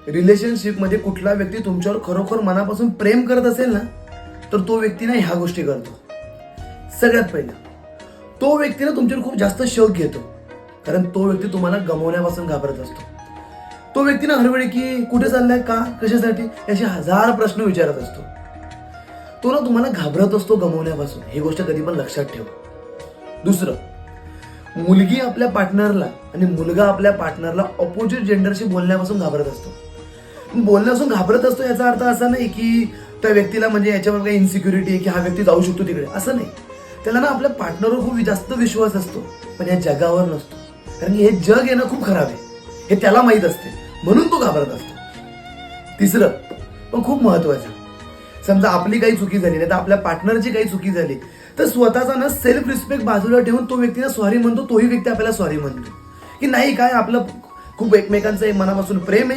रिलेशनशिपमध्ये कुठला व्यक्ती तुमच्यावर खरोखर मनापासून प्रेम करत असेल ना, तर तो व्यक्ती ना ह्या गोष्टी करतो. सगळ्यात पहिलं, तो व्यक्ती ना तुमच्यावर खूप जास्त शौक घेतो, कारण तो व्यक्ती तुम्हाला गमावण्यापासून घाबरत असतो. तो व्यक्ती ना हरवेळी की कुठे चाललाय, का, कशासाठी, असे 1000 प्रश्न विचारत असतो. तो ना तुम्हाला घाबरत असतो गमावण्यापासून. ही गोष्ट कधी पण लक्षात ठेवा. दुसरं, मुलगी आपल्या पार्टनरला आणि मुलगा आपल्या पार्टनरला ऑपोजिट जेंडरशी बोलण्यापासून घाबरत असतो. बोलण्यापासून घाबरत असतो याचा अर्थ असा नाही की त्या व्यक्तीला म्हणजे याच्यावर काही इन्सिक्युरिटी आहे की हा व्यक्ती जाऊ शकतो तिकडे, असं नाही. त्याला ना आपल्या पार्टनरवर खूप जास्त विश्वास असतो, पण या जगावर नसतो. कारण की हे जग आहे ना खूप खराब आहे, हे त्याला माहीत असते, म्हणून तो घाबरत असतो. तिसरं पण खूप महत्वाचं, समजा आपली काही चुकी झाली नाही तर आपल्या पार्टनरची काही चुकी झाली तर स्वतःचा ना सेल्फ रिस्पेक्ट बाजूला ठेवून तो व्यक्ती ना सॉरी म्हणतो, तोही व्यक्ती आपल्याला सॉरी म्हणतो की नाही काय आपलं खूप एकमेकांचं मनापासून प्रेम आहे.